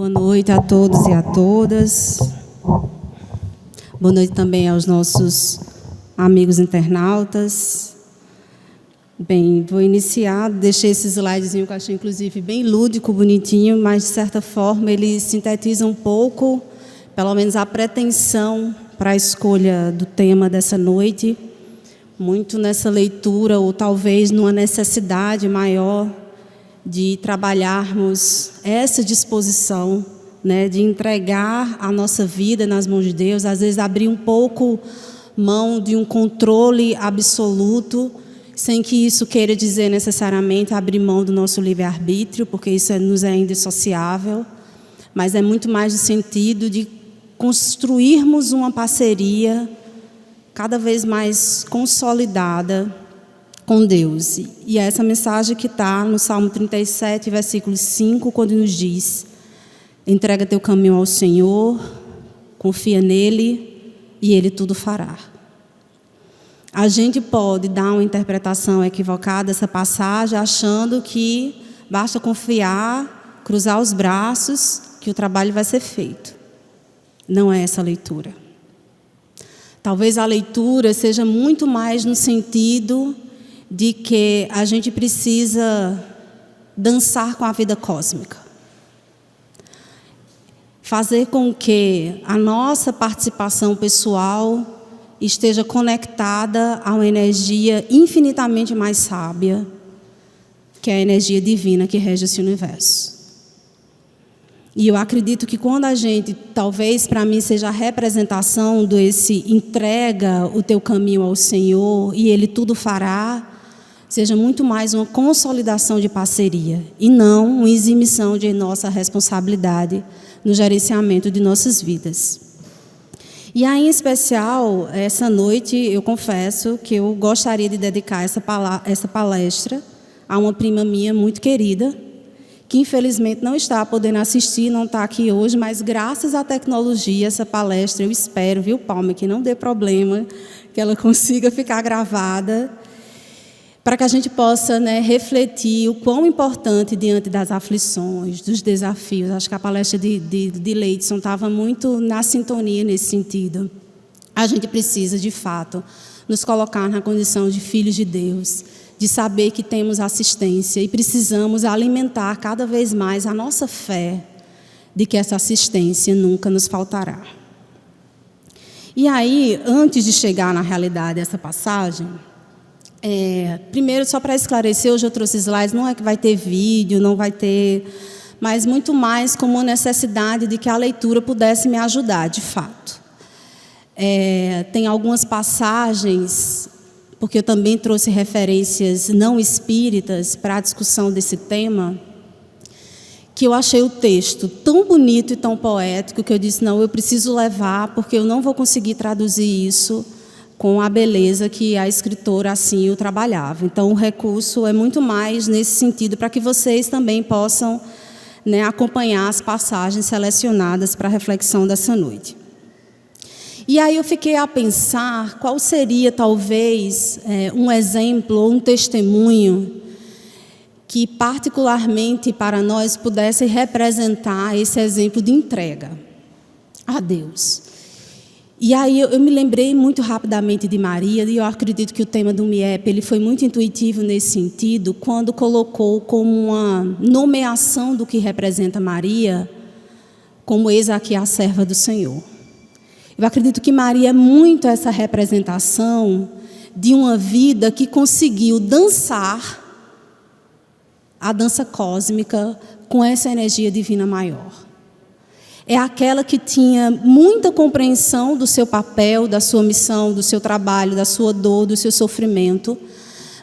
Boa noite a todos e a todas. Boa noite também aos nossos amigos internautas. Bem, vou iniciar, deixei esse slidezinho que eu achei, inclusive, bem lúdico, bonitinho, mas, de certa forma, ele sintetiza um pouco, pelo menos, a pretensão para a escolha do tema dessa noite, muito nessa leitura, ou talvez numa necessidade maior de trabalharmos essa disposição, né, de entregar a nossa vida nas mãos de Deus, às vezes abrir um pouco mão de um controle absoluto, sem que isso queira dizer necessariamente abrir mão do nosso livre-arbítrio, porque isso nos é indissociável, mas é muito mais no sentido de construirmos uma parceria cada vez mais consolidada com Deus. E é essa mensagem que está no Salmo 37, versículo 5, quando nos diz: entrega teu caminho ao Senhor, confia nele e ele tudo fará. A gente pode dar uma interpretação equivocada dessa passagem, achando que basta confiar, cruzar os braços, que o trabalho vai ser feito. Não é essa a leitura. Talvez a leitura seja muito mais no sentido de que a gente precisa dançar com a vida cósmica. Fazer com que a nossa participação pessoal esteja conectada a uma energia infinitamente mais sábia, que é a energia divina que rege esse universo. E eu acredito que quando a gente, talvez para mim seja a representação desse entrega o teu caminho ao Senhor e Ele tudo fará, seja muito mais uma consolidação de parceria e não uma eximição de nossa responsabilidade no gerenciamento de nossas vidas. E aí, em especial, essa noite, eu confesso que eu gostaria de dedicar essa palestra a uma prima minha muito querida, que infelizmente não está podendo assistir, não está aqui hoje, mas graças à tecnologia, essa palestra, eu espero, viu, Palma, que não dê problema, que ela consiga ficar gravada, para que a gente possa, né, refletir o quão importante diante das aflições, dos desafios. Acho que a palestra de Leidson estava muito na sintonia nesse sentido. A gente precisa, de fato, nos colocar na condição de filhos de Deus, de saber que temos assistência e precisamos alimentar cada vez mais a nossa fé de que essa assistência nunca nos faltará. E aí, antes de chegar na realidade dessa passagem, primeiro, só para esclarecer, hoje eu trouxe slides, não é que vai ter vídeo, não vai ter, mas muito mais como uma necessidade de que a leitura pudesse me ajudar, de fato. Tem algumas passagens, porque eu também trouxe referências não espíritas para a discussão desse tema, que eu achei o texto tão bonito e tão poético que eu disse, não, eu preciso levar, porque eu não vou conseguir traduzir isso com a beleza que a escritora assim o trabalhava. Então, o recurso é muito mais nesse sentido, para que vocês também possam, né, acompanhar as passagens selecionadas para a reflexão dessa noite. E aí eu fiquei a pensar qual seria, talvez, um exemplo ou um testemunho que, particularmente para nós, pudesse representar esse exemplo de entrega a Deus. E aí eu me lembrei muito rapidamente de Maria, e eu acredito que o tema do MIEP ele foi muito intuitivo nesse sentido, quando colocou como uma nomeação do que representa Maria, como eis aqui a serva do Senhor. Eu acredito que Maria é muito essa representação de uma vida que conseguiu dançar a dança cósmica com essa energia divina maior. É aquela que tinha muita compreensão do seu papel, da sua missão, do seu trabalho, da sua dor, do seu sofrimento,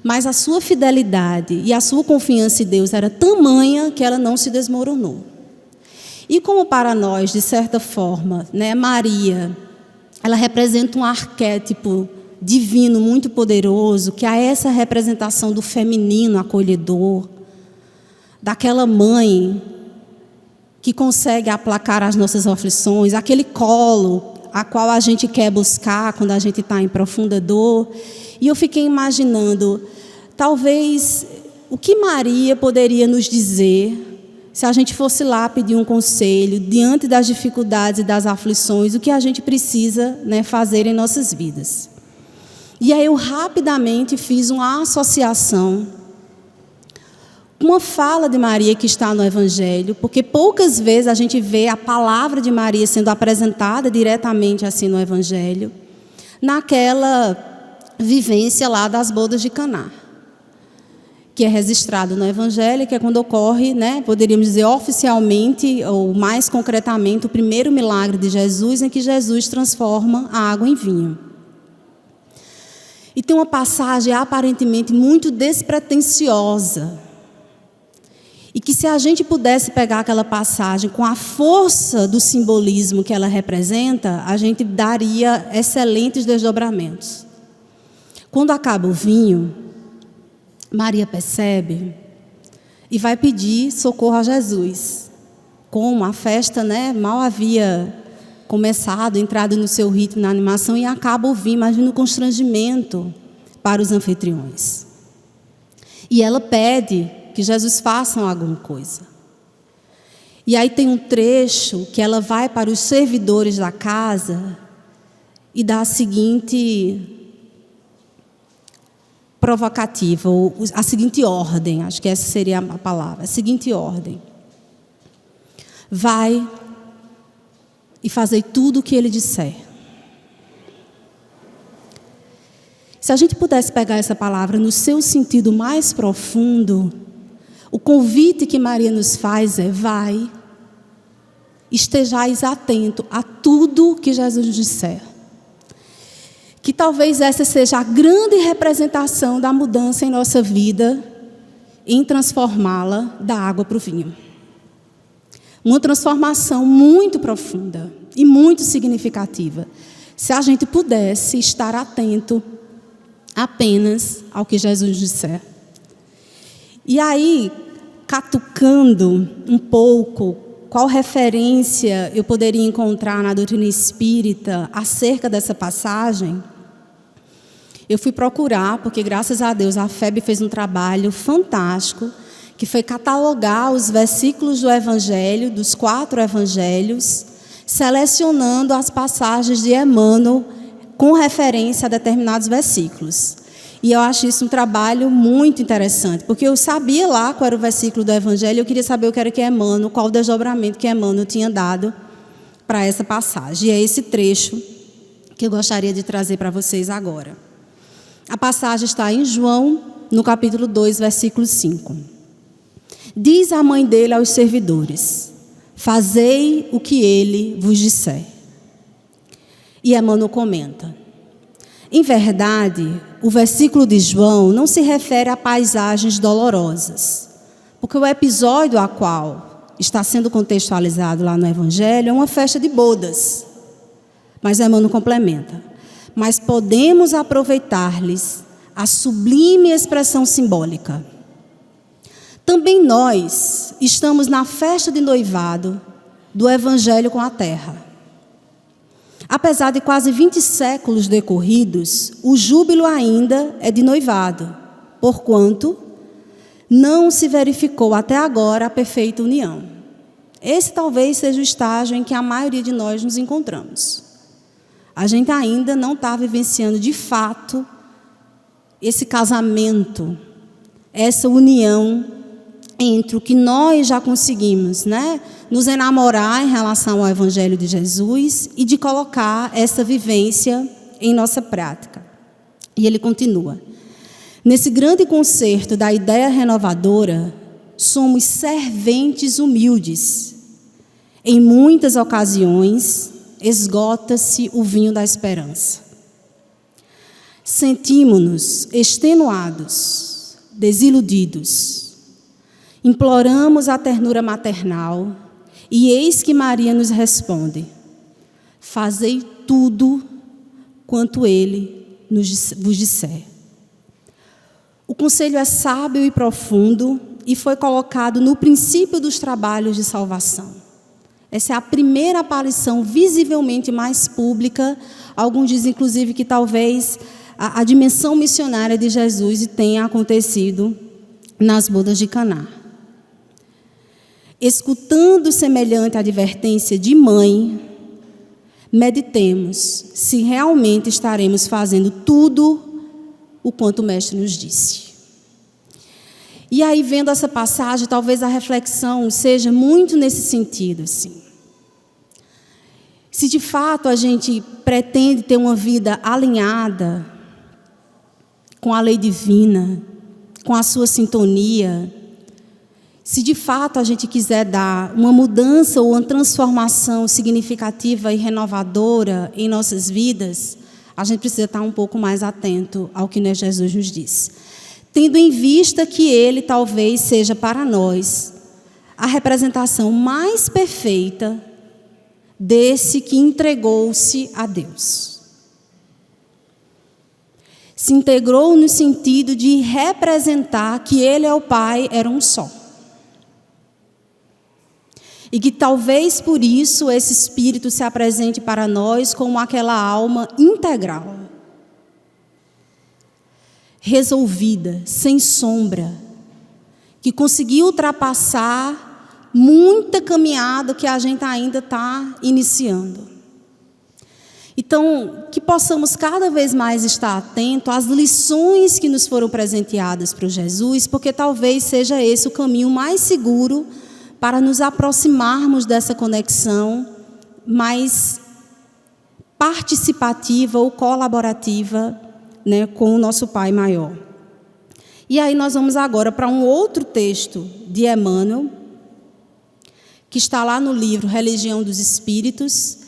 mas a sua fidelidade e a sua confiança em Deus era tamanha que ela não se desmoronou. E como para nós, de certa forma, né, Maria, ela representa um arquétipo divino muito poderoso, que é essa representação do feminino acolhedor, daquela mãe que consegue aplacar as nossas aflições, aquele colo a qual a gente quer buscar quando a gente está em profunda dor. E eu fiquei imaginando, talvez, o que Maria poderia nos dizer se a gente fosse lá pedir um conselho, diante das dificuldades e das aflições, o que a gente precisa, né, fazer em nossas vidas. E aí eu rapidamente fiz uma associação, uma fala de Maria que está no Evangelho, porque poucas vezes a gente vê a palavra de Maria sendo apresentada diretamente assim no Evangelho, naquela vivência lá das bodas de Caná, que é registrado no Evangelho, que é quando ocorre, né, poderíamos dizer oficialmente, ou mais concretamente, o primeiro milagre de Jesus, em que Jesus transforma a água em vinho. E tem uma passagem aparentemente muito despretensiosa, e que se a gente pudesse pegar aquela passagem com a força do simbolismo que ela representa, a gente daria excelentes desdobramentos. Quando acaba o vinho, Maria percebe e vai pedir socorro a Jesus. Como a festa, né, mal havia começado, entrado no seu ritmo, na animação, e acaba o vinho, imagina o constrangimento para os anfitriões. E ela pede que Jesus faça alguma coisa. E aí tem um trecho que ela vai para os servidores da casa e dá a seguinte provocativa, ou a seguinte ordem, acho que essa seria a palavra, a seguinte ordem: vai e fazei tudo o que ele disser. Se a gente pudesse pegar essa palavra no seu sentido mais profundo, o convite que Maria nos faz é: vai, estejais atento a tudo que Jesus disser. Que talvez essa seja a grande representação da mudança em nossa vida, em transformá-la da água para o vinho. Uma transformação muito profunda e muito significativa, se a gente pudesse estar atento apenas ao que Jesus disser. E aí, catucando um pouco qual referência eu poderia encontrar na doutrina espírita acerca dessa passagem, eu fui procurar, porque graças a Deus a FEB fez um trabalho fantástico, que foi catalogar os versículos do Evangelho, dos 4 Evangelhos, selecionando as passagens de Emmanuel com referência a determinados versículos. E eu acho isso um trabalho muito interessante, porque eu sabia lá qual era o versículo do Evangelho, eu queria saber o que era que Emmanuel, qual o desdobramento que Emmanuel tinha dado para essa passagem. E é esse trecho que eu gostaria de trazer para vocês agora. A passagem está em João, no capítulo 2, versículo 5. Diz a mãe dele aos servidores: fazei o que ele vos disser. E Emmanuel comenta: em verdade, o versículo de João não se refere a paisagens dolorosas, porque o episódio a qual está sendo contextualizado lá no Evangelho é uma festa de bodas. Mas Emmanuel complementa: mas podemos aproveitar-lhes a sublime expressão simbólica. Também nós estamos na festa de noivado do Evangelho com a terra. Apesar de quase 20 séculos decorridos, o júbilo ainda é de noivado, porquanto não se verificou até agora a perfeita união. Esse talvez seja o estágio em que a maioria de nós nos encontramos. A gente ainda não está vivenciando de fato esse casamento, essa união entre o que nós já conseguimos, né, nos enamorar em relação ao Evangelho de Jesus e de colocar essa vivência em nossa prática. E ele continua: nesse grande concerto da ideia renovadora, somos serventes humildes. Em muitas ocasiões, esgota-se o vinho da esperança. Sentimos-nos extenuados, desiludidos. Imploramos a ternura maternal e eis que Maria nos responde: fazei tudo quanto ele vos disser. O conselho é sábio e profundo e foi colocado no princípio dos trabalhos de salvação. Essa é a primeira aparição visivelmente mais pública. Alguns dizem, inclusive, que talvez a dimensão missionária de Jesus tenha acontecido nas bodas de Caná. Escutando semelhante advertência de mãe, meditemos se realmente estaremos fazendo tudo o quanto o Mestre nos disse. E aí, vendo essa passagem, talvez a reflexão seja muito nesse sentido, assim. Se de fato a gente pretende ter uma vida alinhada com a lei divina, com a sua sintonia, se de fato a gente quiser dar uma mudança ou uma transformação significativa e renovadora em nossas vidas, a gente precisa estar um pouco mais atento ao que Jesus nos diz. Tendo em vista que Ele talvez seja para nós a representação mais perfeita desse que entregou-se a Deus. Se integrou no sentido de representar que Ele é o Pai, era um só. E que talvez por isso esse Espírito se apresente para nós como aquela alma integral, resolvida, sem sombra, que conseguiu ultrapassar muita caminhada que a gente ainda está iniciando. Então, que possamos cada vez mais estar atentos às lições que nos foram presenteadas por Jesus, porque talvez seja esse o caminho mais seguro para nos aproximarmos dessa conexão mais participativa ou colaborativa, né, com o nosso Pai maior. E aí nós vamos agora para um outro texto de Emmanuel, que está lá no livro Religião dos Espíritos.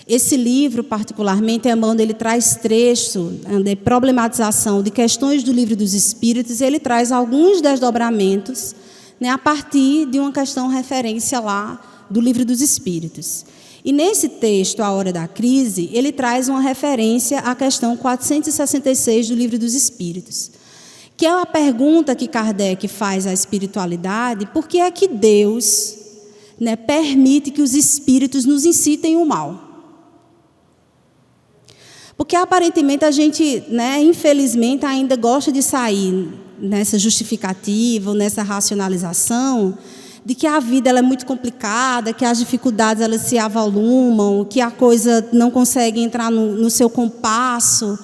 Esse livro, particularmente, Emmanuel, ele traz trecho de problematização de questões do livro dos Espíritos, e ele traz alguns desdobramentos, né, a partir de uma questão referência lá do livro dos Espíritos. E nesse texto, A Hora da Crise, ele traz uma referência à questão 466 do livro dos Espíritos, que é a pergunta que Kardec faz à espiritualidade: por que é que Deus, né, permite que os espíritos nos incitem o mal? Porque aparentemente a gente, né, infelizmente, ainda gosta de sair nessa justificativa, nessa racionalização de que a vida ela é muito complicada, que as dificuldades elas se avolumam, que a coisa não consegue entrar no seu compasso.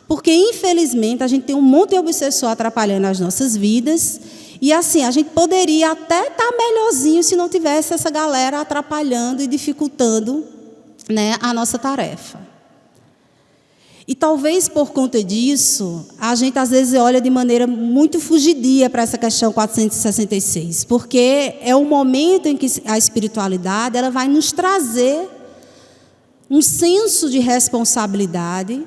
Porque, infelizmente, a gente tem um monte de obsessor atrapalhando as nossas vidas. E, assim, a gente poderia até estar melhorzinho se não tivesse essa galera atrapalhando e dificultando, né, a nossa tarefa. E talvez por conta disso, a gente às vezes olha de maneira muito fugidia para essa questão 466, porque é o momento em que a espiritualidade ela vai nos trazer um senso de responsabilidade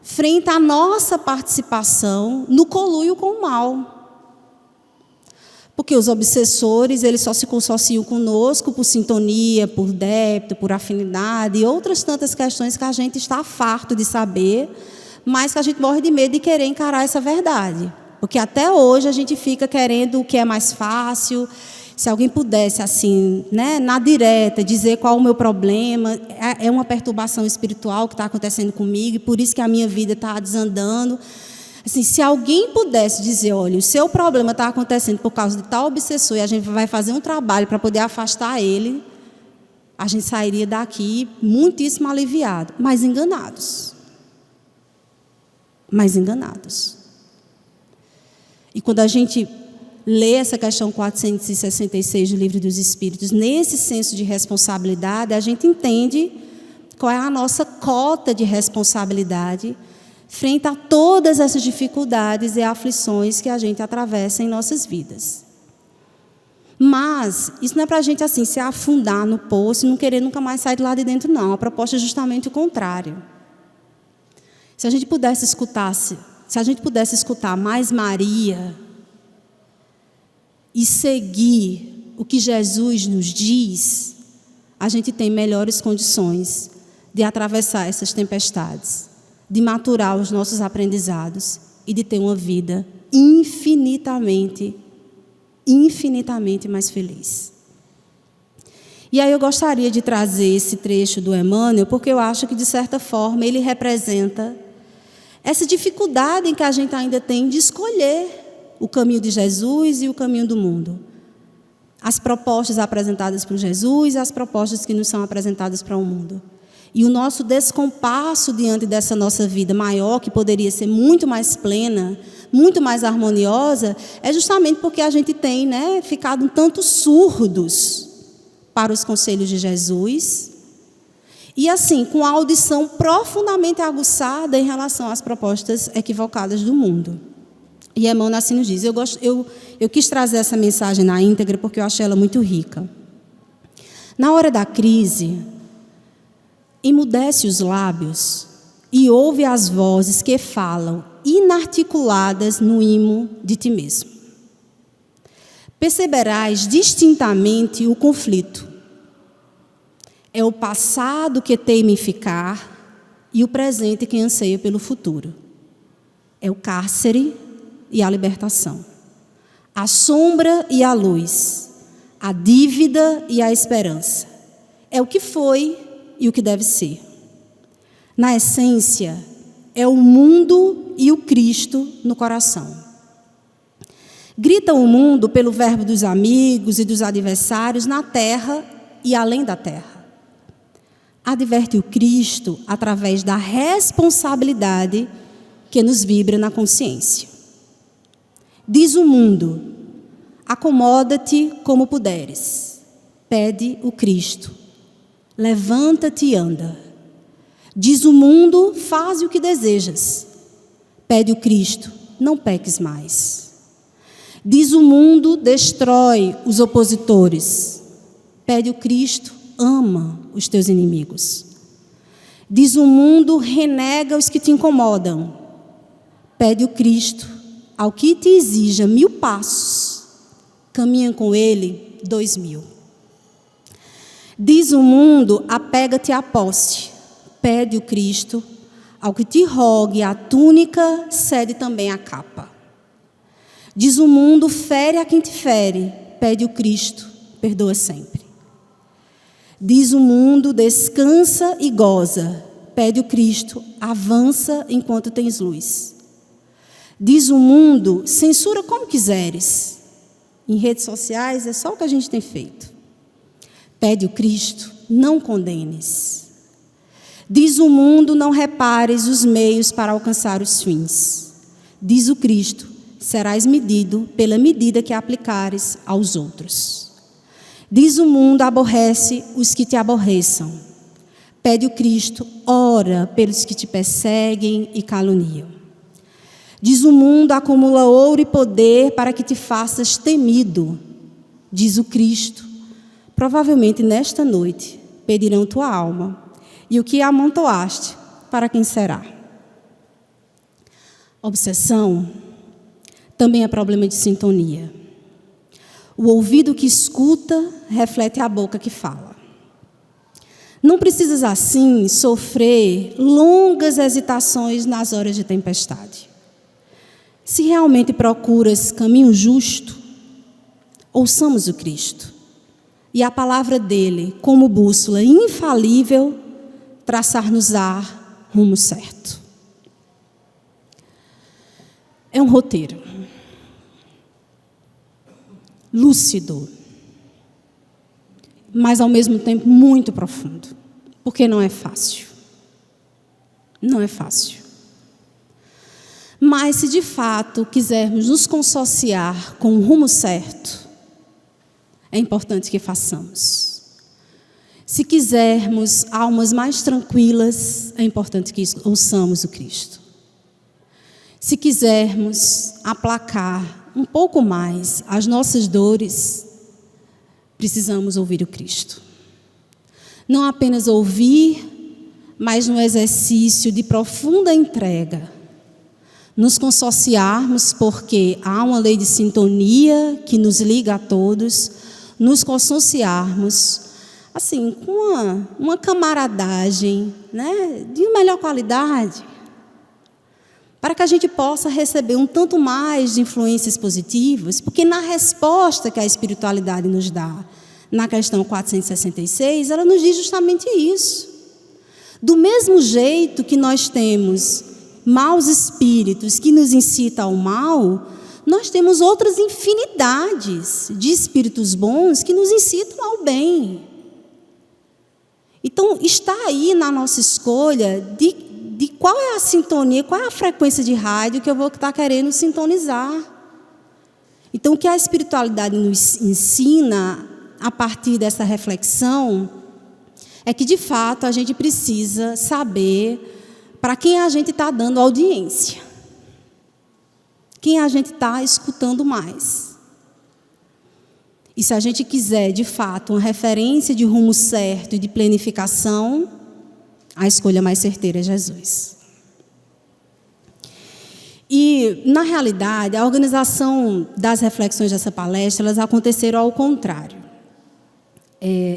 frente à nossa participação no conluio com o mal. Porque os obsessores, eles só se consociam conosco por sintonia, por débito, por afinidade e outras tantas questões que a gente está farto de saber, mas que a gente morre de medo de querer encarar essa verdade. Porque até hoje a gente fica querendo o que é mais fácil. Se alguém pudesse, assim, né, na direta, dizer qual é o meu problema, é uma perturbação espiritual que está acontecendo comigo e por isso que a minha vida está desandando. Assim, se alguém pudesse dizer, olha, o seu problema está acontecendo por causa de tal obsessor e a gente vai fazer um trabalho para poder afastar ele, a gente sairia daqui muitíssimo aliviado, mas enganados. Mas enganados. E quando a gente lê essa questão 466 do Livro dos Espíritos, nesse senso de responsabilidade, a gente entende qual é a nossa cota de responsabilidade frente a todas essas dificuldades e aflições que a gente atravessa em nossas vidas. Mas isso não é para a gente assim, se afundar no poço e não querer nunca mais sair de lá de dentro, não. A proposta é justamente o contrário. Se a gente pudesse escutar mais Maria e seguir o que Jesus nos diz, a gente tem melhores condições de atravessar essas tempestades, de maturar os nossos aprendizados e de ter uma vida infinitamente mais feliz. E aí eu gostaria de trazer esse trecho do Emmanuel, porque eu acho que, de certa forma, ele representa essa dificuldade em que a gente ainda tem de escolher o caminho de Jesus e o caminho do mundo. as propostas apresentadas por Jesus e as propostas que nos são apresentadas para o mundo. E o nosso descompasso diante dessa nossa vida maior, que poderia ser muito mais plena, muito mais harmoniosa, é justamente porque a gente tem, ficado um tanto surdos para os conselhos de Jesus e, assim, com a audição profundamente aguçada em relação às propostas equivocadas do mundo. E Emmanuel assim nos diz. Eu quis trazer essa mensagem na íntegra porque eu achei ela muito rica. Na hora da crise, emudece os lábios e ouve as vozes que falam inarticuladas no imo de ti mesmo. Perceberás distintamente o conflito. É o passado que teme ficar e o presente que anseia pelo futuro. É o cárcere e a libertação. A sombra e a luz. A dívida e a esperança. É o que foi e o que deve ser. Na essência, é o mundo e o Cristo no coração. Grita o mundo pelo verbo dos amigos e dos adversários na terra e além da terra. Adverte o Cristo através da responsabilidade que nos vibra na consciência. Diz o mundo: acomoda-te como puderes. Pede o Cristo. Levanta-te e anda. Diz o mundo: faz o que desejas. Pede o Cristo: não peques mais. Diz o mundo: destrói os opositores. Pede o Cristo: ama os teus inimigos. Diz o mundo: renega os que te incomodam. Pede o Cristo: ao que te exija 1000 passos, caminha com ele 2000. Diz o mundo: apega-te à posse. Pede o Cristo: ao que te rogue a túnica, cede também a capa. Diz o mundo: fere a quem te fere. Pede o Cristo: perdoa sempre. Diz o mundo: descansa e goza. Pede o Cristo: avança enquanto tens luz. Diz o mundo: censura como quiseres. Em redes sociais é só o que a gente tem feito. Pede o Cristo: não condenes. Diz o mundo: não repares os meios para alcançar os fins. Diz o Cristo: serás medido pela medida que aplicares aos outros. Diz o mundo: aborrece os que te aborreçam. Pede o Cristo: ora pelos que te perseguem e caluniam. Diz o mundo: acumula ouro e poder para que te faças temido. Diz o Cristo: provavelmente nesta noite pedirão tua alma, e o que amontoaste, para quem será? Obsessão também é problema de sintonia. O ouvido que escuta reflete a boca que fala. Não precisas, assim, sofrer longas hesitações nas horas de tempestade. Se realmente procuras caminho justo, ouçamos o Cristo. E a palavra dele, como bússola infalível, traçar-nos-á rumo certo. É um roteiro lúcido, mas ao mesmo tempo muito profundo, porque não é fácil. Não é fácil. Mas se de fato quisermos nos consociar com o rumo certo, é importante que façamos. Se quisermos almas mais tranquilas, é importante que ouçamos o Cristo. Se quisermos aplacar um pouco mais as nossas dores, precisamos ouvir o Cristo. Não apenas ouvir, mas no exercício de profunda entrega. Nos consociarmos, porque há uma lei de sintonia que nos liga a todos, nos consociarmos, assim, com uma camaradagem, de melhor qualidade, para que a gente possa receber um tanto mais de influências positivas, porque na resposta que a espiritualidade nos dá, na questão 466, ela nos diz justamente isso. Do mesmo jeito que nós temos maus espíritos que nos incitam ao mal, nós temos outras infinidades de espíritos bons que nos incitam ao bem. Então, está aí na nossa escolha de qual é a sintonia, qual é a frequência de rádio que eu vou estar querendo sintonizar. Então, o que a espiritualidade nos ensina a partir dessa reflexão é que, de fato, a gente precisa saber para quem a gente está dando audiência, quem a gente está escutando mais. E se a gente quiser, de fato, uma referência de rumo certo e de planificação, a escolha mais certeira é Jesus. E, na realidade, a organização das reflexões dessa palestra, elas aconteceram ao contrário.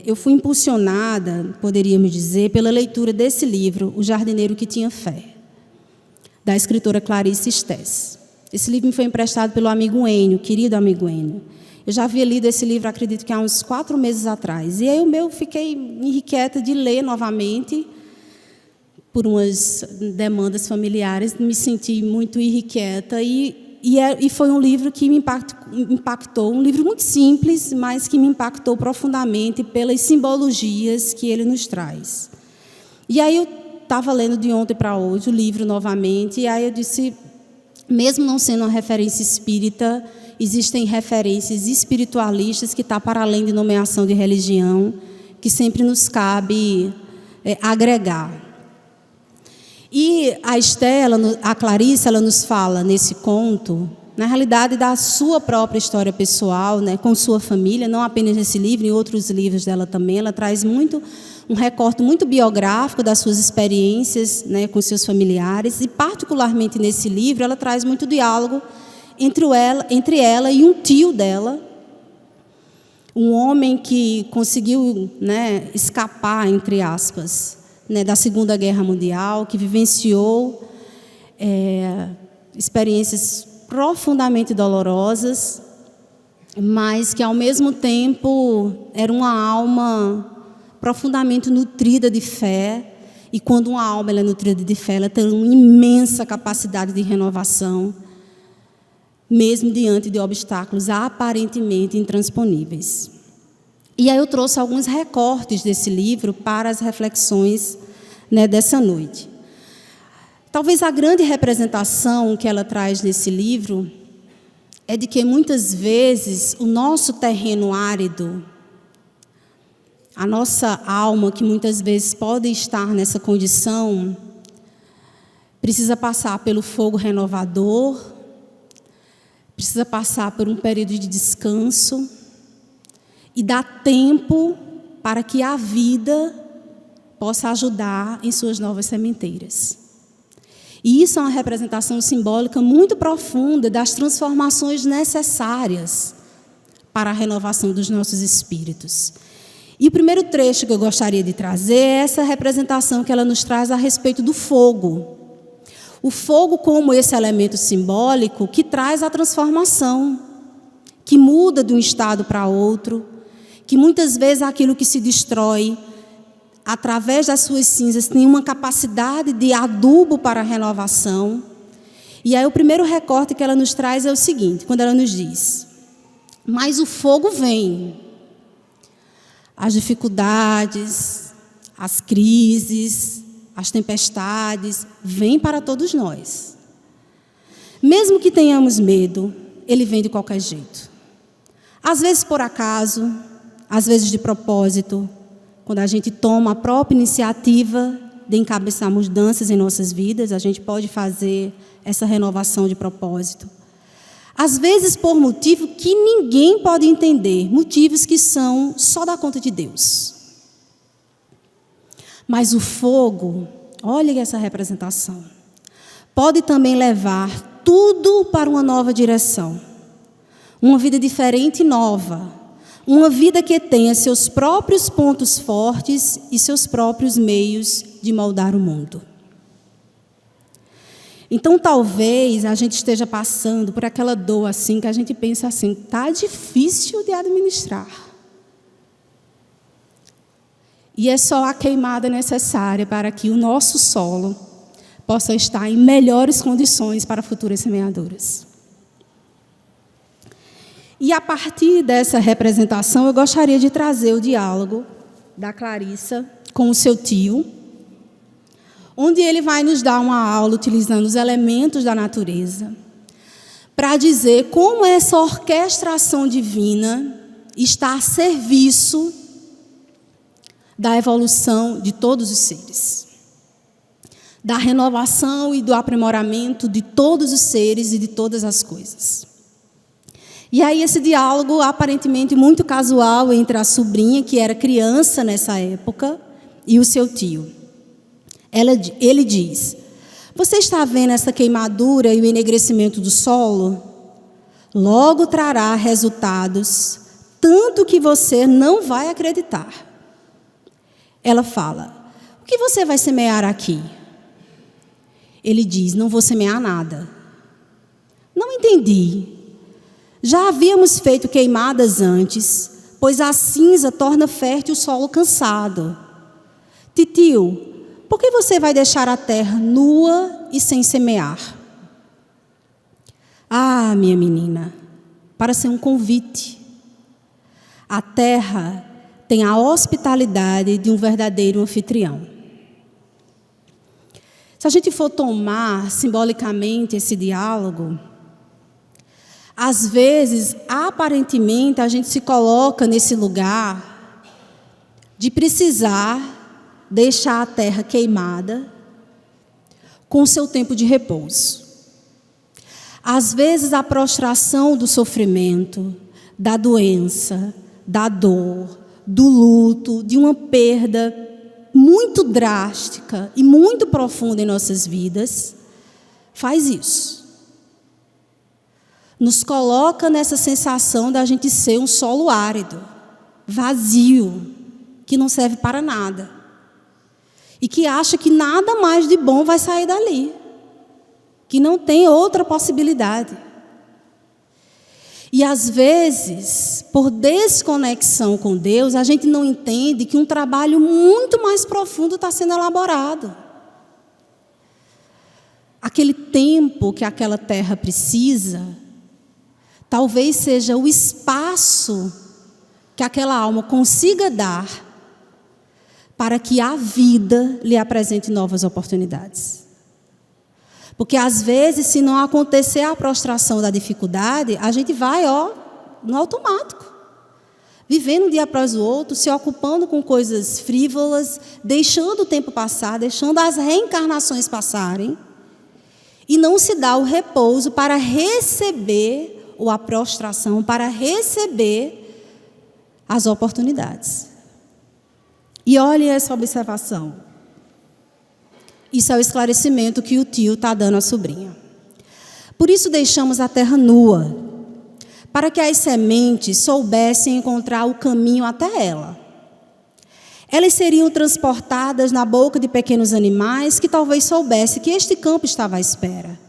Eu fui impulsionada, poderíamos dizer, pela leitura desse livro, O Jardineiro que Tinha Fé, da escritora Clarice Stess. Esse livro me foi emprestado pelo amigo Enio, querido amigo Enio. Eu já havia lido esse livro, acredito que há uns 4 meses atrás. E aí eu fiquei inquieta de ler novamente, por umas demandas familiares, me senti muito irrequieta. E foi um livro que me impactou, um livro muito simples, mas que me impactou profundamente pelas simbologias que ele nos traz. E aí eu estava lendo de ontem para hoje o livro novamente, e aí eu disse, mesmo não sendo uma referência espírita, existem referências espiritualistas que estão para além de nomeação de religião, que sempre nos cabe agregar. E a Estela, a Clarice, ela nos fala nesse conto, na realidade, da sua própria história pessoal, né, com sua família, não apenas nesse livro, em outros livros dela também. Ela traz um recorte muito biográfico das suas experiências, né, com seus familiares, e particularmente nesse livro ela traz muito diálogo entre ela e um tio dela, um homem que conseguiu, né, escapar, entre aspas, né, da Segunda Guerra Mundial, que vivenciou experiências profundamente dolorosas, mas que, ao mesmo tempo, era uma alma profundamente nutrida de fé. E quando uma alma ela é nutrida de fé, ela tem uma imensa capacidade de renovação, mesmo diante de obstáculos aparentemente intransponíveis. E aí eu trouxe alguns recortes desse livro para as reflexões, né, dessa noite. Talvez a grande representação que ela traz nesse livro é de que muitas vezes o nosso terreno árido, a nossa alma, que muitas vezes pode estar nessa condição, precisa passar pelo fogo renovador, precisa passar por um período de descanso, e dá tempo para que a vida possa ajudar em suas novas sementeiras. E isso é uma representação simbólica muito profunda das transformações necessárias para a renovação dos nossos espíritos. E o primeiro trecho que eu gostaria de trazer é essa representação que ela nos traz a respeito do fogo. O fogo como esse elemento simbólico que traz a transformação, que muda de um estado para outro, que muitas vezes aquilo que se destrói, através das suas cinzas, tem uma capacidade de adubo para a renovação. E aí o primeiro recorte que ela nos traz é o seguinte, quando ela nos diz: mas o fogo vem, as dificuldades, as crises, as tempestades, vêm para todos nós. Mesmo que tenhamos medo, ele vem de qualquer jeito. Às vezes por acaso, às vezes de propósito, quando a gente toma a própria iniciativa de encabeçar mudanças em nossas vidas, a gente pode fazer essa renovação de propósito. Às vezes por motivo que ninguém pode entender, motivos que são só da conta de Deus. Mas o fogo, olha essa representação, pode também levar tudo para uma nova direção. Uma vida diferente e nova. Uma vida que tenha seus próprios pontos fortes e seus próprios meios de moldar o mundo. Então, talvez a gente esteja passando por aquela dor assim, que a gente pensa assim, está difícil de administrar. E é só a queimada necessária para que o nosso solo possa estar em melhores condições para futuras semeaduras. E a partir dessa representação, eu gostaria de trazer o diálogo da Clarissa com o seu tio, onde ele vai nos dar uma aula utilizando os elementos da natureza, para dizer como essa orquestração divina está a serviço da evolução de todos os seres, da renovação e do aprimoramento de todos os seres e de todas as coisas. E aí esse diálogo aparentemente muito casual entre a sobrinha, que era criança nessa época, e o seu tio. Ele diz: você está vendo essa queimadura e o enegrecimento do solo? Logo trará resultados, tanto que você não vai acreditar. Ela fala: o que você vai semear aqui? Ele diz: não vou semear nada. Não entendi. Já havíamos feito queimadas antes, pois a cinza torna fértil o solo cansado. Titio, por que você vai deixar a terra nua e sem semear? Ah, minha menina, para ser um convite. A terra tem a hospitalidade de um verdadeiro anfitrião. Se a gente for tomar simbolicamente esse diálogo, às vezes, aparentemente, a gente se coloca nesse lugar de precisar deixar a terra queimada com o seu tempo de repouso. Às vezes, a prostração do sofrimento, da doença, da dor, do luto, de uma perda muito drástica e muito profunda em nossas vidas, faz isso. Nos coloca nessa sensação da gente ser um solo árido, vazio, que não serve para nada. E que acha que nada mais de bom vai sair dali. Que não tem outra possibilidade. E às vezes, por desconexão com Deus, a gente não entende que um trabalho muito mais profundo está sendo elaborado. Aquele tempo que aquela terra precisa, talvez seja o espaço que aquela alma consiga dar para que a vida lhe apresente novas oportunidades. Porque às vezes, se não acontecer a prostração da dificuldade, a gente vai, no automático. Vivendo um dia após o outro, se ocupando com coisas frívolas, deixando o tempo passar, deixando as reencarnações passarem, e não se dá o repouso para receber, ou a prostração, para receber as oportunidades. E olhe essa observação. Isso é o esclarecimento que o tio está dando à sobrinha. Por isso deixamos a terra nua, para que as sementes soubessem encontrar o caminho até ela. Elas seriam transportadas na boca de pequenos animais que talvez soubessem que este campo estava à espera.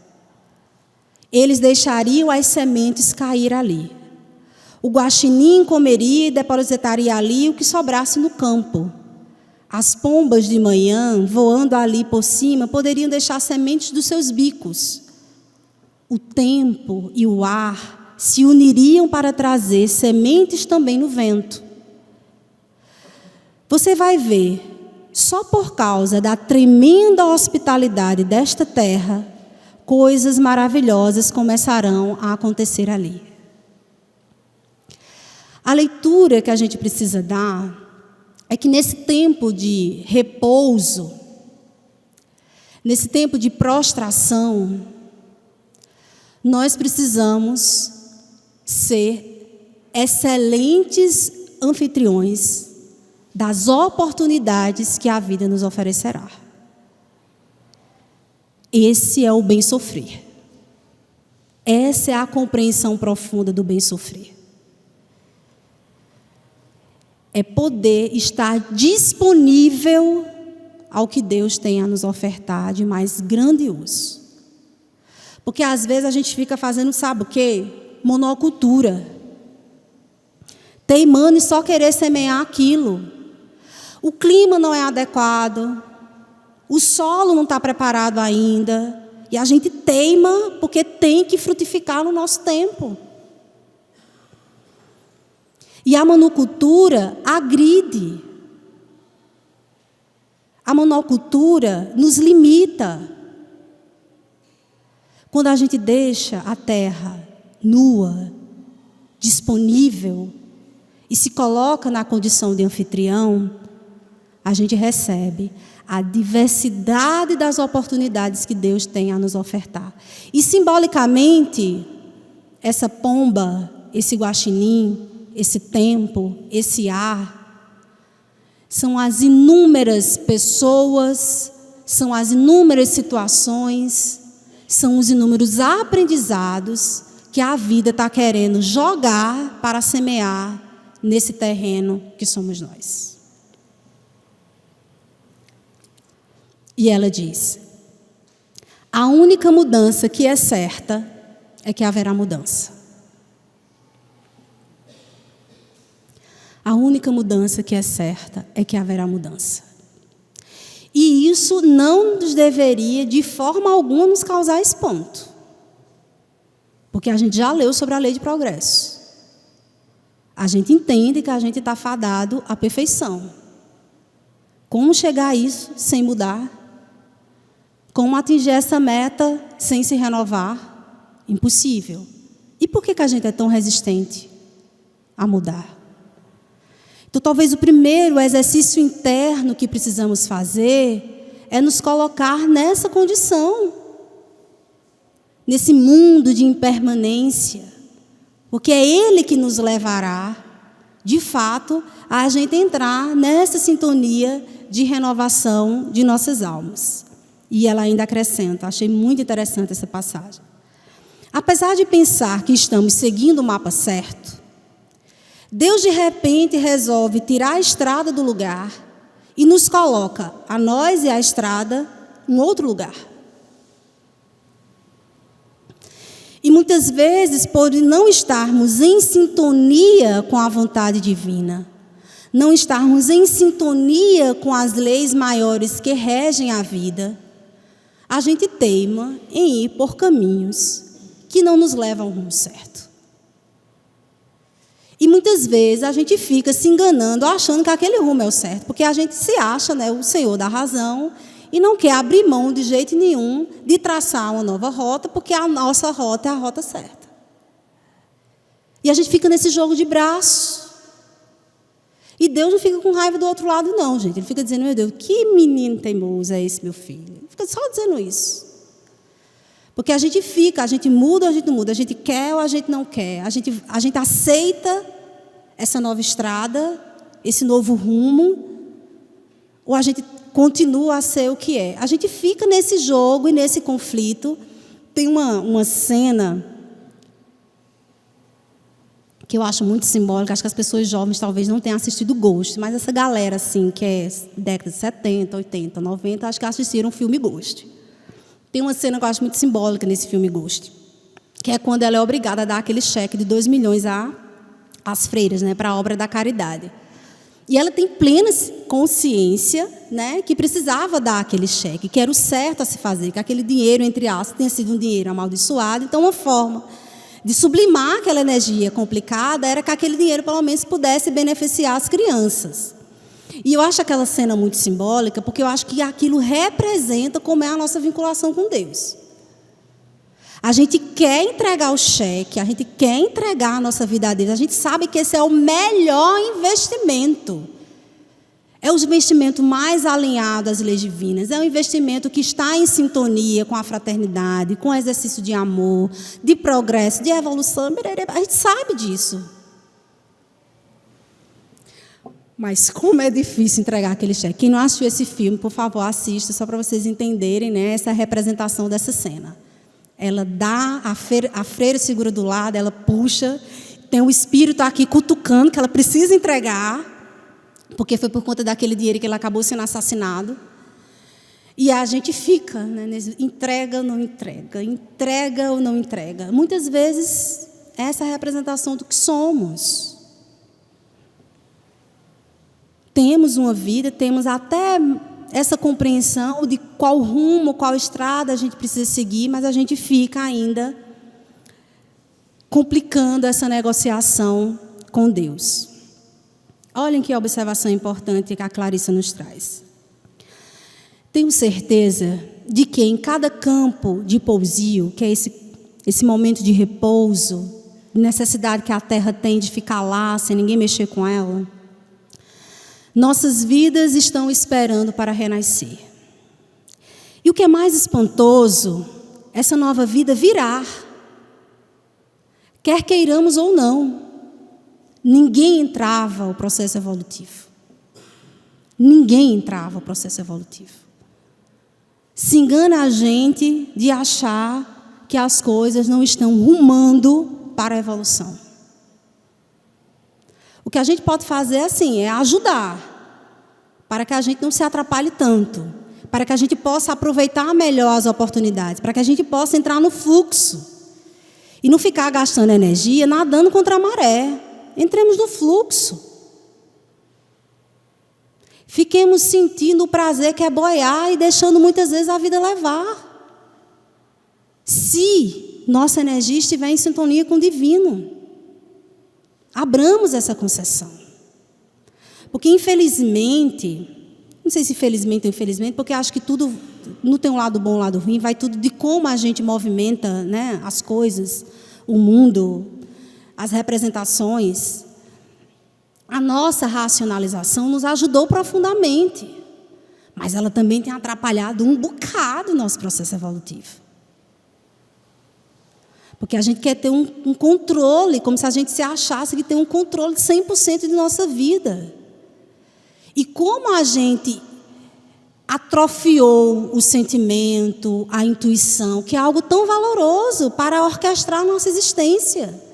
Eles deixariam as sementes cair ali. O guaxinim comeria e depositaria ali o que sobrasse no campo. As pombas de manhã, voando ali por cima, poderiam deixar sementes dos seus bicos. O tempo e o ar se uniriam para trazer sementes também no vento. Você vai ver, só por causa da tremenda hospitalidade desta terra, coisas maravilhosas começarão a acontecer ali. A leitura que a gente precisa dar é que nesse tempo de repouso, nesse tempo de prostração, nós precisamos ser excelentes anfitriões das oportunidades que a vida nos oferecerá. Esse é o bem sofrer. Essa é a compreensão profunda do bem sofrer. É poder estar disponível ao que Deus tem a nos ofertar de mais grandioso. Porque às vezes a gente fica fazendo, sabe o quê? Monocultura. Teimando e só querer semear aquilo. O clima não é adequado. O solo não está preparado ainda. E a gente teima porque tem que frutificar no nosso tempo. E a monocultura agride. A monocultura nos limita. Quando a gente deixa a terra nua, disponível, e se coloca na condição de anfitrião, a gente recebe a diversidade das oportunidades que Deus tem a nos ofertar. E simbolicamente, essa pomba, esse guaxinim, esse tempo, esse ar, são as inúmeras pessoas, são as inúmeras situações, são os inúmeros aprendizados que a vida está querendo jogar para semear nesse terreno que somos nós. E ela diz: a única mudança que é certa é que haverá mudança. A única mudança que é certa é que haverá mudança. E isso não nos deveria, de forma alguma, nos causar espanto. Porque a gente já leu sobre a lei de progresso. A gente entende que a gente está fadado à perfeição. Como chegar a isso sem mudar? Como atingir essa meta sem se renovar? Impossível. E por que a gente é tão resistente a mudar? Então, talvez o primeiro exercício interno que precisamos fazer é nos colocar nessa condição, nesse mundo de impermanência, porque é Ele que nos levará, de fato, a gente entrar nessa sintonia de renovação de nossas almas. E ela ainda acrescenta, achei muito interessante essa passagem. Apesar de pensar que estamos seguindo o mapa certo, Deus de repente resolve tirar a estrada do lugar e nos coloca, a nós e a estrada, em outro lugar. E muitas vezes, por não estarmos em sintonia com a vontade divina, não estarmos em sintonia com as leis maiores que regem a vida, a gente teima em ir por caminhos que não nos levam ao rumo certo. E muitas vezes a gente fica se enganando, achando que aquele rumo é o certo, porque a gente se acha, né, o senhor da razão e não quer abrir mão de jeito nenhum de traçar uma nova rota, porque a nossa rota é a rota certa. E a gente fica nesse jogo de braço. E Deus não fica com raiva do outro lado, não, gente. Ele fica dizendo: meu Deus, que menino teimoso é esse, meu filho? Ele fica só dizendo isso. Porque a gente muda ou a gente não muda, a gente quer ou a gente não quer, a gente aceita essa nova estrada, esse novo rumo, ou a gente continua a ser o que é. A gente fica nesse jogo e nesse conflito. Tem uma cena que eu acho muito simbólica, acho que as pessoas jovens talvez não tenham assistido Ghost, mas essa galera assim, que é década de 70, 80, 90, acho que assistiram o filme Ghost. Tem uma cena que eu acho muito simbólica nesse filme Ghost, que é quando ela é obrigada a dar aquele cheque de 2 milhões às freiras, né, para a obra da caridade. E ela tem plena consciência, né, que precisava dar aquele cheque, que era o certo a se fazer, que aquele dinheiro, entre aspas, tinha sido um dinheiro amaldiçoado. Então, uma forma de sublimar aquela energia complicada era que aquele dinheiro, pelo menos, pudesse beneficiar as crianças. E eu acho aquela cena muito simbólica, porque eu acho que aquilo representa como é a nossa vinculação com Deus. A gente quer entregar o cheque, a gente quer entregar a nossa vida a Deus, a gente sabe que esse é o melhor investimento. É o investimento mais alinhado às leis divinas, é um investimento que está em sintonia com a fraternidade, com o exercício de amor, de progresso, de evolução. A gente sabe disso. Mas como é difícil entregar aquele cheque. Quem não assistiu esse filme, por favor, assista, só para vocês entenderem, né, essa representação dessa cena. Ela dá, a freira segura do lado, ela puxa, tem o espírito aqui cutucando que ela precisa entregar, porque foi por conta daquele dinheiro que ele acabou sendo assassinado. E a gente fica, né, entrega ou não entrega, entrega ou não entrega. Muitas vezes, essa é a representação do que somos. Temos uma vida, temos até essa compreensão de qual rumo, qual estrada a gente precisa seguir, mas a gente fica ainda complicando essa negociação com Deus. Olhem que observação importante que a Clarissa nos traz. Tenho certeza de que em cada campo de pousio, que é esse momento de repouso, necessidade que a terra tem de ficar lá, sem ninguém mexer com ela, nossas vidas estão esperando para renascer. E o que é mais espantoso, essa nova vida virá, quer queiramos ou não. Ninguém entrava o processo evolutivo. Ninguém entrava o processo evolutivo. Se engana a gente de achar que as coisas não estão rumando para a evolução. O que a gente pode fazer assim, é ajudar, para que a gente não se atrapalhe tanto, para que a gente possa aproveitar melhor as oportunidades, para que a gente possa entrar no fluxo e não ficar gastando energia nadando contra a maré. Entremos no fluxo. Fiquemos sentindo o prazer que é boiar e deixando muitas vezes a vida levar. Se nossa energia estiver em sintonia com o divino, abramos essa concessão. Porque infelizmente, não sei se felizmente ou infelizmente, porque acho que tudo não tem um lado bom, um lado ruim, vai tudo de como a gente movimenta, né, as coisas, o mundo, as representações. A nossa racionalização nos ajudou profundamente, mas ela também tem atrapalhado um bocado o nosso processo evolutivo. Porque a gente quer ter um controle, como se a gente se achasse que tem um controle de 100% de nossa vida. E como a gente atrofiou o sentimento, a intuição, que é algo tão valoroso para orquestrar a nossa existência.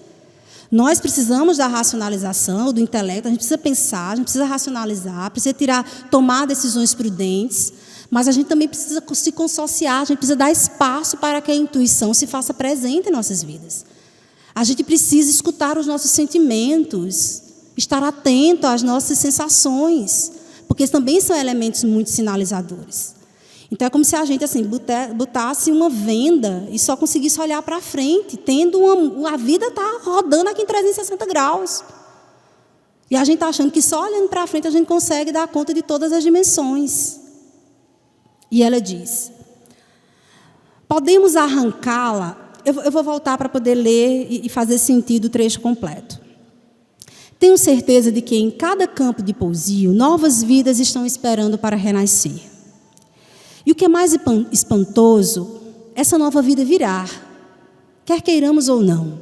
Nós precisamos da racionalização, do intelecto, a gente precisa pensar, a gente precisa racionalizar, precisa tomar decisões prudentes, mas a gente também precisa se consociar, a gente precisa dar espaço para que a intuição se faça presente em nossas vidas. A gente precisa escutar os nossos sentimentos, estar atento às nossas sensações, porque também são elementos muito sinalizadores. Então, é como se a gente assim, botasse uma venda e só conseguisse olhar para frente, a vida está rodando aqui em 360 graus. E a gente está achando que só olhando para frente a gente consegue dar conta de todas as dimensões. E ela diz, podemos arrancá-la. Eu vou voltar para poder ler e fazer sentido o trecho completo. Tenho certeza de que em cada campo de pousio, novas vidas estão esperando para renascer. E o que é mais espantoso, essa nova vida virá, quer queiramos ou não.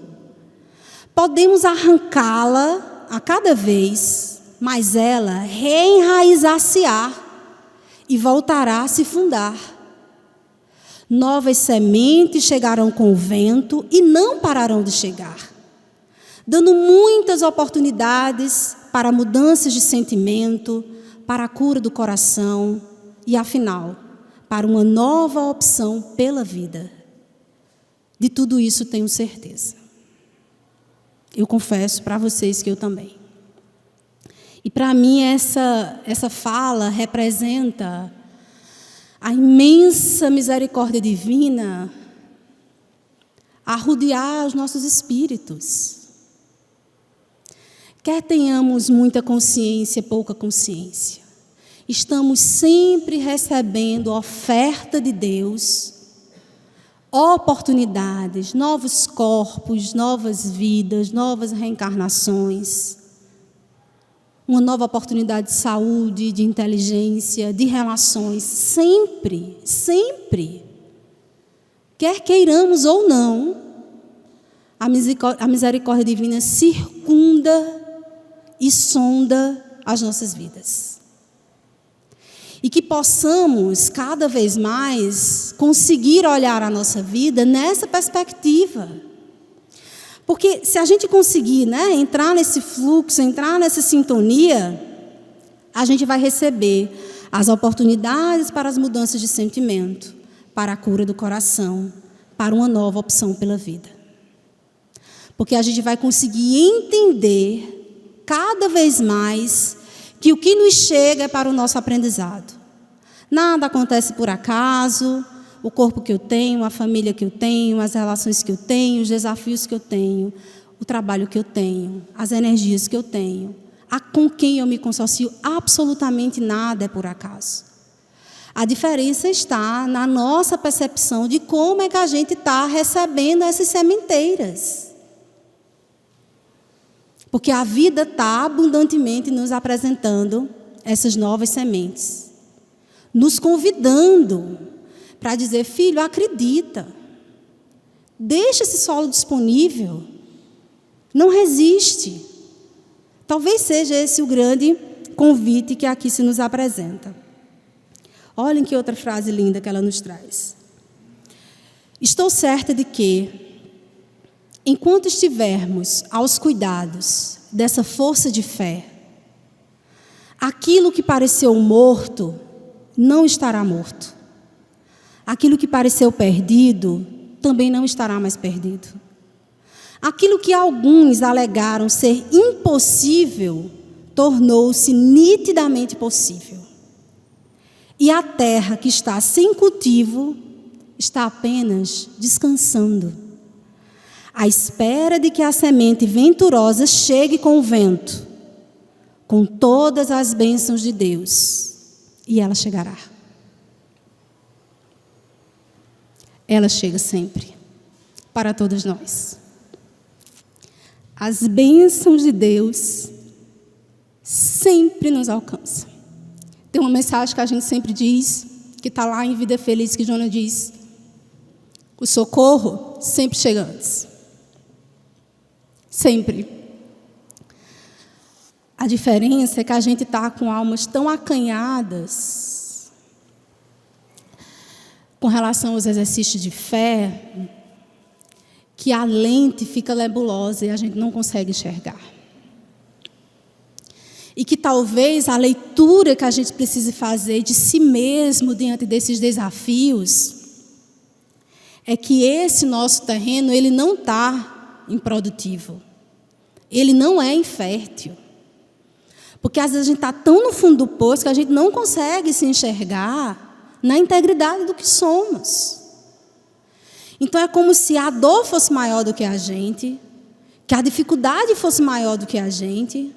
Podemos arrancá-la a cada vez, mas ela reenraizar-se-á e voltará a se fundar. Novas sementes chegarão com o vento e não pararão de chegar, dando muitas oportunidades para mudanças de sentimento, para a cura do coração e, afinal, para uma nova opção pela vida. De tudo isso tenho certeza. Eu confesso para vocês que eu também. E para mim essa fala representa a imensa misericórdia divina a rodear os nossos espíritos. Quer tenhamos muita consciência, pouca consciência, estamos sempre recebendo oferta de Deus, oportunidades, novos corpos, novas vidas, novas reencarnações, uma nova oportunidade de saúde, de inteligência, de relações, sempre, sempre. Quer queiramos ou não, a misericórdia divina circunda e sonda as nossas vidas. E que possamos, cada vez mais, conseguir olhar a nossa vida nessa perspectiva. Porque se a gente conseguir, entrar nesse fluxo, entrar nessa sintonia, a gente vai receber as oportunidades para as mudanças de sentimento, para a cura do coração, para uma nova opção pela vida. Porque a gente vai conseguir entender cada vez mais que o que nos chega é para o nosso aprendizado. Nada acontece por acaso, o corpo que eu tenho, a família que eu tenho, as relações que eu tenho, os desafios que eu tenho, o trabalho que eu tenho, as energias que eu tenho. com quem eu me consorcio, absolutamente nada é por acaso. A diferença está na nossa percepção de como é que a gente está recebendo essas sementeiras. Porque a vida está abundantemente nos apresentando essas novas sementes, nos convidando para dizer: filho, acredita, deixa esse solo disponível, não resiste. Talvez seja esse o grande convite que aqui se nos apresenta. Olhem que outra frase linda que ela nos traz. Estou certa de que, enquanto estivermos aos cuidados dessa força de fé, aquilo que pareceu morto não estará morto. Aquilo que pareceu perdido também não estará mais perdido. Aquilo que alguns alegaram ser impossível tornou-se nitidamente possível. E a terra que está sem cultivo está apenas descansando, à espera de que a semente venturosa chegue com o vento, com todas as bênçãos de Deus, e ela chegará. Ela chega sempre, para todos nós. As bênçãos de Deus sempre nos alcançam. Tem uma mensagem que a gente sempre diz, que está lá em Vida Feliz, que Jonas diz: o socorro sempre chega antes. Sempre. A diferença é que a gente está com almas tão acanhadas com relação aos exercícios de fé, que a lente fica nebulosa e a gente não consegue enxergar. E que talvez a leitura que a gente precise fazer de si mesmo diante desses desafios é que esse nosso terreno, ele não está improdutivo. Ele não é infértil. Porque às vezes a gente está tão no fundo do poço que a gente não consegue se enxergar na integridade do que somos. Então é como se a dor fosse maior do que a gente, que a dificuldade fosse maior do que a gente,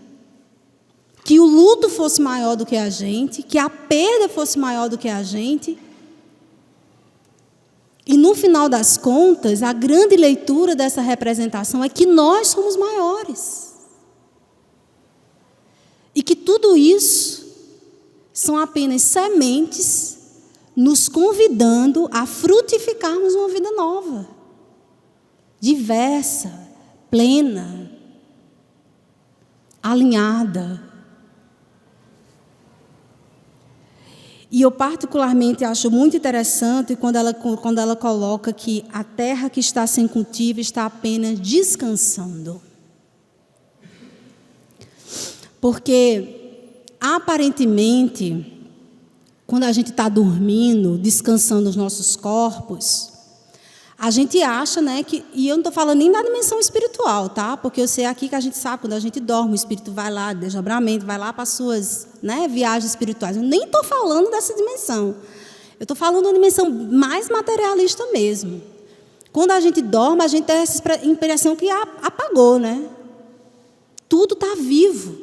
que o luto fosse maior do que a gente, que a perda fosse maior do que a gente. E no final das contas, a grande leitura dessa representação é que nós somos maiores. E que tudo isso são apenas sementes nos convidando a frutificarmos uma vida nova, diversa, plena, alinhada. E eu particularmente acho muito interessante quando ela coloca que a terra que está sem cultivo está apenas descansando. Porque, aparentemente, quando a gente está dormindo, descansando os nossos corpos, a gente acha, né, que... E eu não estou falando nem da dimensão espiritual, tá? Porque eu sei aqui que a gente sabe, quando a gente dorme, o espírito vai lá, desdobramento, vai lá para as suas, né, viagens espirituais. Eu nem estou falando dessa dimensão. Eu estou falando de uma dimensão mais materialista mesmo. Quando a gente dorme, a gente tem essa impressão que apagou, né? Tudo está vivo.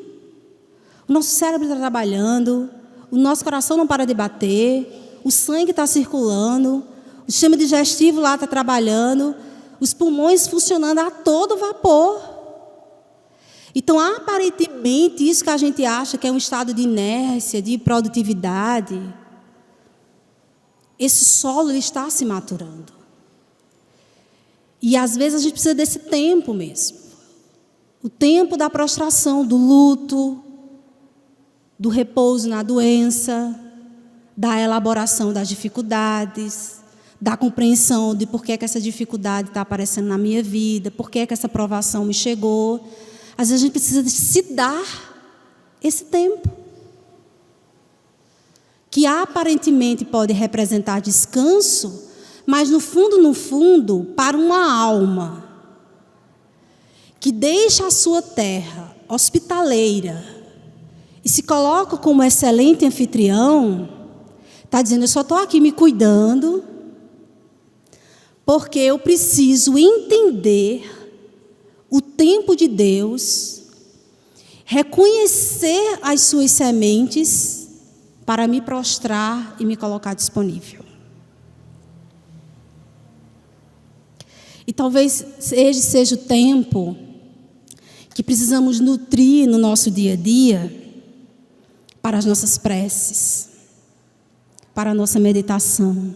O nosso cérebro está trabalhando, o nosso coração não para de bater, o sangue está circulando, o sistema digestivo lá está trabalhando, os pulmões funcionando a todo vapor. Então, aparentemente, isso que a gente acha que é um estado de inércia, de produtividade, esse solo ele está se maturando. E, às vezes, a gente precisa desse tempo mesmo. O tempo da prostração, do luto, do repouso na doença, da elaboração das dificuldades, da compreensão de por que essa dificuldade está aparecendo na minha vida, por que essa provação me chegou. Às vezes a gente precisa se dar esse tempo, que aparentemente pode representar descanso, mas no fundo, para uma alma que deixa a sua terra hospitaleira e se coloca como excelente anfitrião, está dizendo: eu só estou aqui me cuidando porque eu preciso entender o tempo de Deus reconhecer as suas sementes para me prostrar e me colocar disponível. E talvez esse seja o tempo que precisamos nutrir no nosso dia a dia para as nossas preces, para a nossa meditação,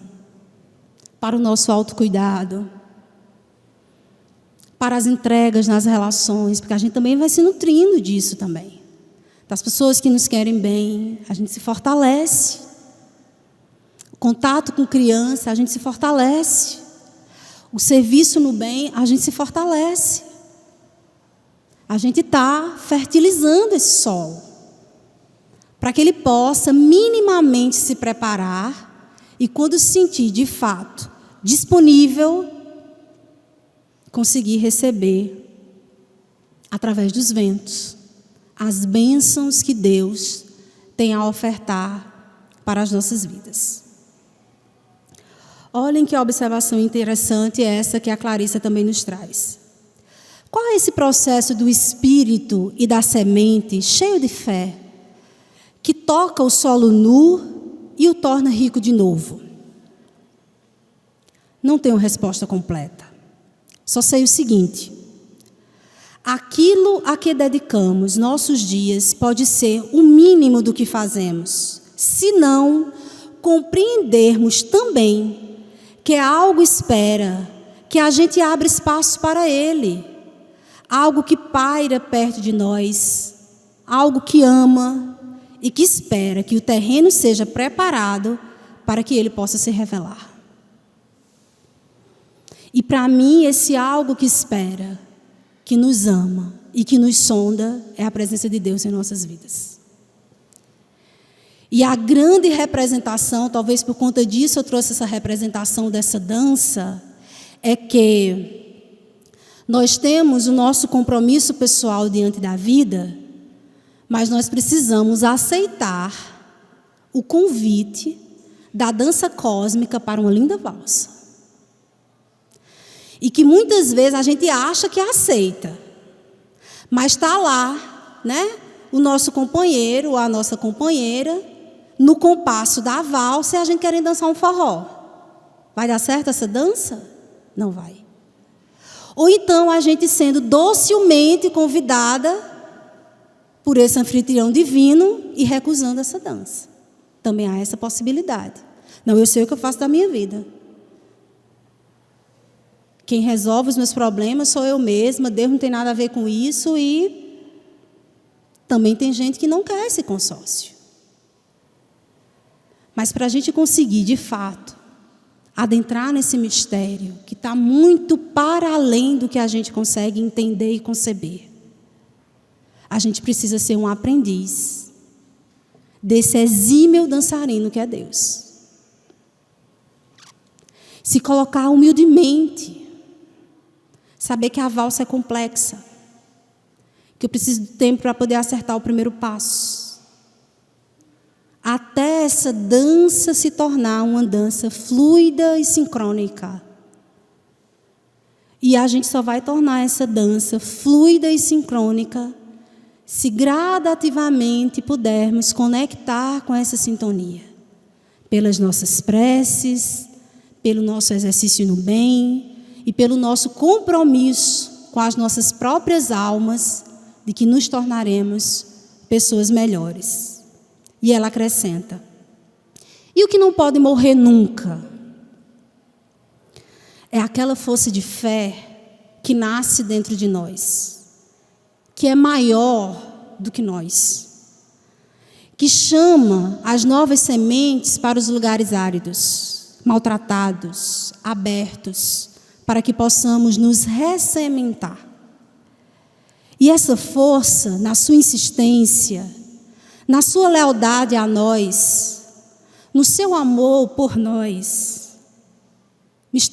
para o nosso autocuidado, para as entregas nas relações, porque a gente também vai se nutrindo disso também. Das pessoas que nos querem bem, a gente se fortalece. O contato com criança, a gente se fortalece. O serviço no bem, a gente se fortalece. A gente está fertilizando esse solo, para que ele possa minimamente se preparar e, quando se sentir de fato disponível, conseguir receber, através dos ventos, as bênçãos que Deus tem a ofertar para as nossas vidas. Olhem que observação interessante é essa que a Clarissa também nos traz. Qual é esse processo do espírito e da semente cheio de fé, que toca o solo nu e o torna rico de novo? Não tenho resposta completa. Só sei o seguinte: aquilo a que dedicamos nossos dias pode ser o mínimo do que fazemos, se não compreendermos também que algo espera, que a gente abre espaço para Ele, algo que paira perto de nós, algo que ama e que espera que o terreno seja preparado para que Ele possa se revelar. E para mim, esse algo que espera, que nos ama e que nos sonda, é a presença de Deus em nossas vidas. E a grande representação, talvez por conta disso eu trouxe essa representação dessa dança, é que nós temos o nosso compromisso pessoal diante da vida, mas nós precisamos aceitar o convite da dança cósmica para uma linda valsa. E que muitas vezes a gente acha que aceita, mas está lá, né? O nosso companheiro ou a nossa companheira no compasso da valsa e a gente querendo dançar um forró. Vai dar certo essa dança? Não vai. Ou então a gente sendo docilmente convidada por esse anfitrião divino e recusando essa dança. Também há essa possibilidade. Não, eu sei o que eu faço da minha vida. Quem resolve os meus problemas sou eu mesma, Deus não tem nada a ver com isso, e também tem gente que não quer esse consórcio. Mas para a gente conseguir, de fato, adentrar nesse mistério, que está muito para além do que a gente consegue entender e conceber, a gente precisa ser um aprendiz desse exímio dançarino que é Deus. Se colocar humildemente, saber que a valsa é complexa, que eu preciso de tempo para poder acertar o primeiro passo, até essa dança se tornar uma dança fluida e sincrônica. E a gente só vai tornar essa dança fluida e sincrônica se gradativamente pudermos conectar com essa sintonia, pelas nossas preces, pelo nosso exercício no bem e pelo nosso compromisso com as nossas próprias almas de que nos tornaremos pessoas melhores. E ela acrescenta: e o que não pode morrer nunca é aquela força de fé que nasce dentro de nós, que é maior do que nós, que chama as novas sementes para os lugares áridos, maltratados, abertos, para que possamos nos ressementar. E essa força, na sua insistência, na sua lealdade a nós, no seu amor por nós, nos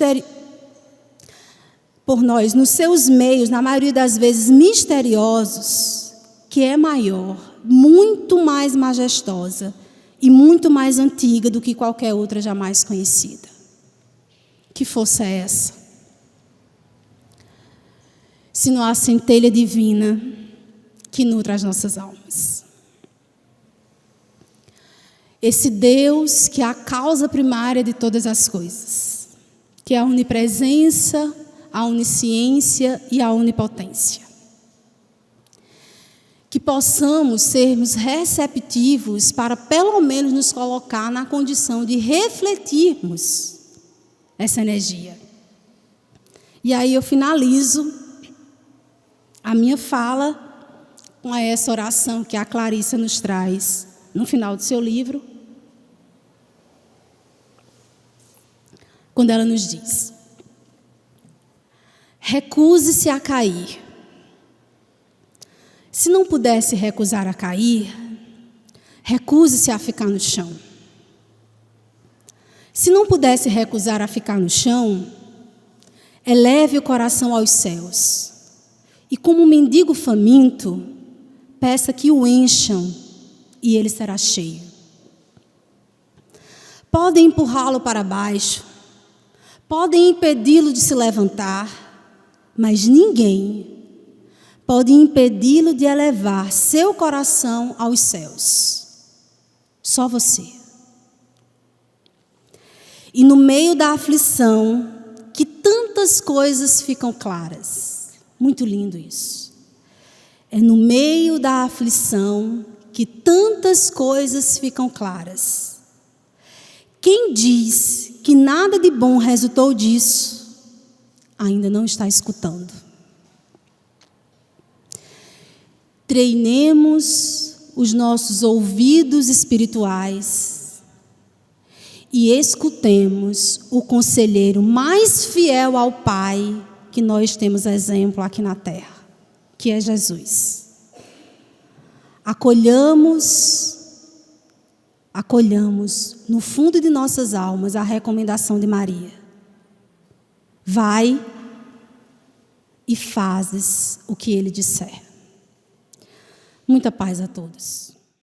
seus meios, na maioria das vezes misteriosos, que é maior, muito mais majestosa e muito mais antiga do que qualquer outra jamais conhecida. Que força é essa? Se não há centelha divina que nutre as nossas almas. Esse Deus que é a causa primária de todas as coisas, que é a onipresença, a onisciência e a onipotência. Que possamos sermos receptivos para pelo menos nos colocar na condição de refletirmos essa energia. E aí eu finalizo a minha fala com essa oração que a Clarissa nos traz no final do seu livro, quando ela nos diz: recuse-se a cair. Se não puder se recusar a cair, recuse-se a ficar no chão. Se não puder se recusar a ficar no chão, eleve o coração aos céus e, como um mendigo faminto, peça que o encham e ele será cheio. Podem empurrá-lo para baixo, podem impedi-lo de se levantar, mas ninguém pode impedi-lo de elevar seu coração aos céus. Só você. E no meio da aflição, que tantas coisas ficam claras. Muito lindo isso. É no meio da aflição que tantas coisas ficam claras. Quem diz que nada de bom resultou disso, ainda não está escutando. Treinemos os nossos ouvidos espirituais e escutemos o conselheiro mais fiel ao Pai que nós temos exemplo aqui na terra, que é Jesus. Acolhamos no fundo de nossas almas a recomendação de Maria. Vai e fazes o que ele disser. Muita paz a todos.